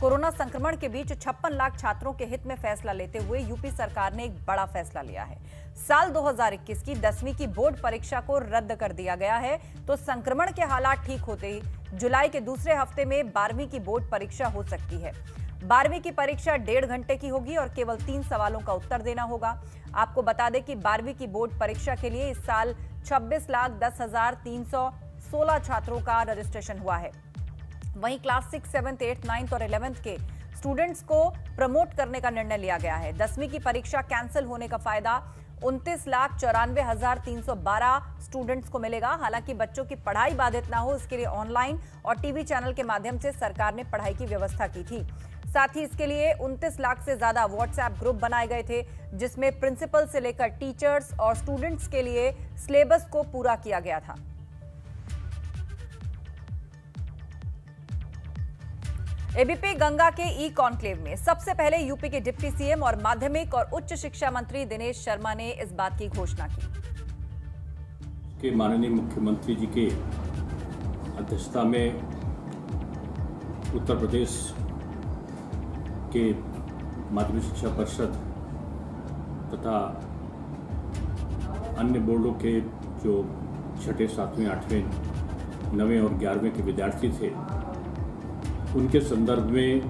Corona संक्रमण के बीच 56 लाख छात्रों के हित में फैसला लेते हुए यूपी सरकार ने एक बड़ा फैसला लिया है। साल 2021 की 10वीं की बोर्ड परीक्षा को रद्द कर दिया गया है। तो संक्रमण के हालात ठीक होते ही जुलाई के दूसरे हफ्ते में 12वीं की बोर्ड परीक्षा हो सकती है। 12वीं की परीक्षा 1.5 घंटे की होगी और केवल 3 सवालों का उत्तर देना होगा। आपको बता दें कि 12वीं की बोर्ड परीक्षा के लिए इस साल 26,10,316 छात्रों का रजिस्ट्रेशन हुआ है। वहीं क्लास 6, 7, 8, 9 और 11th के स्टूडेंट्स को प्रमोट करने का निर्णय लिया गया है। 10वीं की परीक्षा कैंसिल होने का फायदा 29,94,312 स्टूडेंट्स को मिलेगा। हालांकि बच्चों की पढ़ाई बाधित ना हो, इसके लिए ऑनलाइन और टीवी चैनल के माध्यम से सरकार ने पढ़ाई की व्यवस्था की थी। साथ ही इसके लिए 29 लाख से ज्यादा व्हाट्सएप ग्रुप बनाए गए थे, जिसमें प्रिंसिपल से लेकर टीचर्स और स्टूडेंट्स के लिए सिलेबस को पूरा किया गया था। एबीपी गंगा के ई कॉन्क्लेव में सबसे पहले यूपी के डिप्टी सीएम और माध्यमिक और उच्च शिक्षा मंत्री दिनेश शर्मा ने इस बात की घोषणा की। माननीय मुख्यमंत्री जी के अध्यक्षता में उत्तर प्रदेश के माध्यमिक शिक्षा परिषद तथा अन्य बोर्डों के जो 6ठे, 7वें, 8वें, 9वें और 11वें के विद्यार्थी थे, उनके संदर्भ में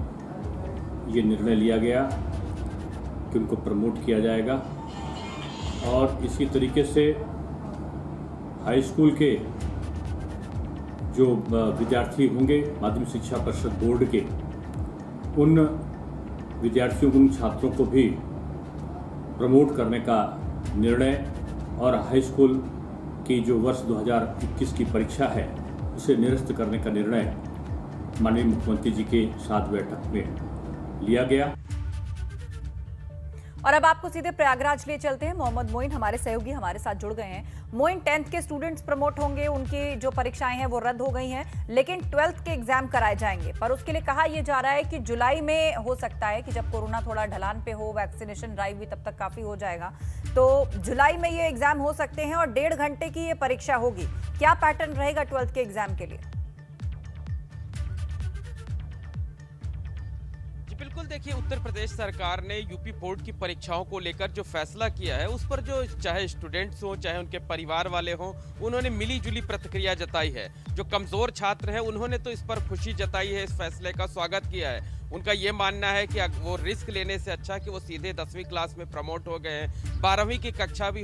ये निर्णय लिया गया कि उनको प्रमोट किया जाएगा। और इसी तरीके से हाई स्कूल के जो विद्यार्थी होंगे माध्यमिक शिक्षा परिषद बोर्ड के, उन विद्यार्थियों, उन छात्रों को भी प्रमोट करने का निर्णय और हाई स्कूल की जो वर्ष 2021 की परीक्षा है उसे निरस्त करने का निर्णय माननीय मुख्यमंत्री जी के साथ बैठक में लिया गया। और अब आपको सीधे प्रयागराज ले चलते हैं। मोहम्मद मोइन हमारे सहयोगी हमारे साथ जुड़ गए हैं। मोइन, 10th के स्टूडेंट्स प्रमोट होंगे, उनकी जो परीक्षाएं हैं वो रद्द हो गई हैं, लेकिन 12th के एग्जाम कराए जाएंगे। पर उसके लिए कहा यह जा रहा है कि जुलाई में हो सकता है कि जब कोरोना थोड़ा ढलान पे हो, वैक्सीनेशन ड्राइव भी तब तक काफी हो जाएगा, तो जुलाई में ये एग्जाम हो सकते हैं और 1.5 घंटे की ये परीक्षा होगी। क्या पैटर्न रहेगा 12th के एग्जाम के लिए? बिल्कुल, देखिए, उत्तर प्रदेश सरकार ने यूपी बोर्ड की परीक्षाओं को लेकर जो फैसला किया है उस पर जो चाहे स्टूडेंट्स हों चाहे उनके परिवार वाले हों, उन्होंने मिली जुली प्रतिक्रिया जताई है। जो कमजोर छात्र हैं उन्होंने तो इस पर खुशी जताई है, इस फैसले का स्वागत किया है। उनका ये मानना है कि वो रिस्क लेने से अच्छा कि वो सीधे 10वीं क्लास में प्रमोट हो गए हैं। 12वीं की कक्षा भी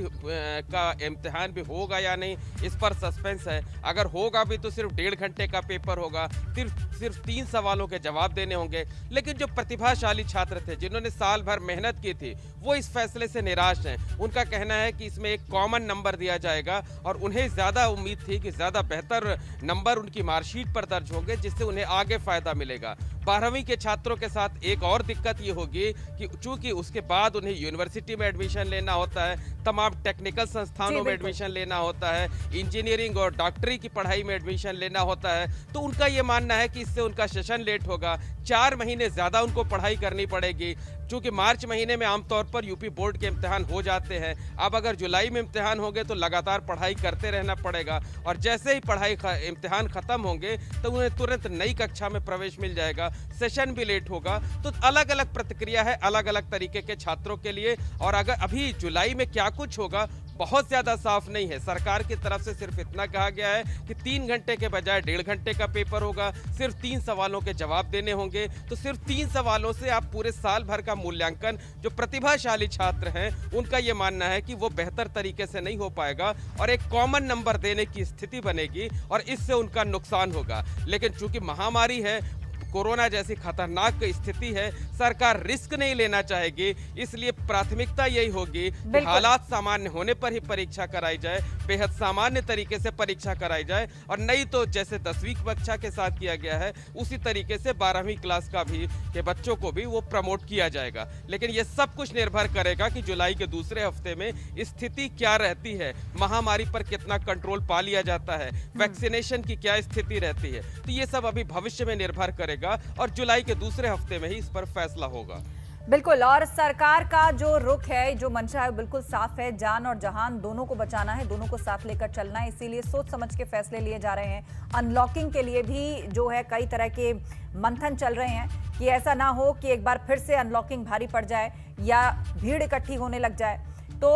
का इम्तिहान भी होगा या नहीं, इस पर सस्पेंस है। अगर होगा भी तो सिर्फ 1.5 घंटे का पेपर होगा, सिर्फ 3 सवालों के जवाब देने होंगे। लेकिन जो प्रतिभाशाली छात्र थे जिन्होंने साल भर मेहनत की थी, वो इस फैसले से निराश हैं। उनका कहना है कि इसमें एक कॉमन नंबर दिया जाएगा और उन्हें ज़्यादा उम्मीद थी कि ज़्यादा बेहतर नंबर उनकी मार्कशीट पर दर्ज होंगे, जिससे उन्हें आगे फायदा मिलेगा। 12वीं के छात्रों के साथ एक और दिक्कत ये होगी कि चूंकि उसके बाद उन्हें यूनिवर्सिटी में एडमिशन लेना होता है, तमाम टेक्निकल संस्थानों में एडमिशन लेना होता है, इंजीनियरिंग और डॉक्टरी की पढ़ाई में एडमिशन लेना होता है, तो उनका ये मानना है कि इससे उनका सेशन लेट होगा। 4 महीने ज़्यादा उनको पढ़ाई करनी पड़ेगी। चूंकि मार्च महीने में आमतौर पर यूपी बोर्ड के इम्तिहान हो जाते हैं, अब अगर जुलाई में इम्तिहान होंगे तो लगातार पढ़ाई करते रहना पड़ेगा। और जैसे ही इम्तिहान खत्म होंगे तो उन्हें तुरंत नई कक्षा में प्रवेश मिल जाएगा, सेशन भी लेट होगा। तो अलग अलग प्रतिक्रिया है अलग अलग तरीके के छात्रों के लिए। और अगर अभी जुलाई में क्या कुछ होगा बहुत ज़्यादा साफ नहीं है। सरकार की तरफ से सिर्फ इतना कहा गया है कि 3 घंटे के बजाय 1.5 घंटे का पेपर होगा, सिर्फ 3 सवालों के जवाब देने होंगे। तो सिर्फ 3 सवालों से आप पूरे साल भर का मूल्यांकन, जो प्रतिभाशाली छात्र हैं उनका ये मानना है कि वो बेहतर तरीके से नहीं हो पाएगा और एक कॉमन नंबर देने की स्थिति बनेगी और इससे उनका नुकसान होगा। लेकिन चूंकि महामारी है, कोरोना जैसी खतरनाक स्थिति है, सरकार रिस्क नहीं लेना चाहेगी, इसलिए प्राथमिकता यही होगी कि हालात सामान्य होने पर ही परीक्षा कराई जाए, बेहद सामान्य तरीके से परीक्षा कराई जाए। और नहीं तो जैसे 10वीं कक्षा के साथ किया गया है उसी तरीके से 12वीं क्लास का भी के बच्चों को भी वो प्रमोट किया जाएगा। लेकिन ये सब कुछ निर्भर करेगा कि जुलाई के दूसरे हफ्ते में स्थिति क्या रहती है, महामारी पर कितना कंट्रोल पा लिया जाता है, वैक्सीनेशन की क्या स्थिति रहती है। तो ये सब अभी भविष्य में निर्भर करेगा और जुलाई के दूसरे हफ्ते में ही इस पर फैसला होगा। बिल्कुल, और सरकार का जो रुख है, जो मंशा है, बिल्कुल साफ है। जान और जहान दोनों को बचाना है, दोनों को साथ लेकर चलना है, इसीलिए सोच समझ के फैसले लिए जा रहे हैं। अनलॉकिंग के लिए भी जो है कई तरह के मंथन चल रहे हैं कि ऐसा ना हो कि एक बार फिर से अनलॉकिंग भारी पड़ जाए या भीड़ इकट्ठी होने लग जाए। तो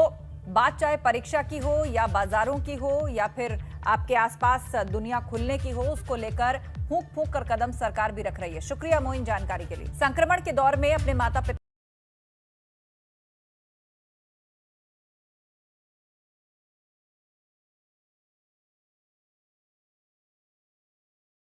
बात चाहे परीक्षा की हो या बाजारों की हो या फिर आपके आसपास दुनिया खुलने की हो, उसको लेकर फूंक फूंक कर कदम सरकार भी रख रही है। शुक्रिया मोइन जानकारी के लिए। संक्रमण के दौर में अपने माता पिता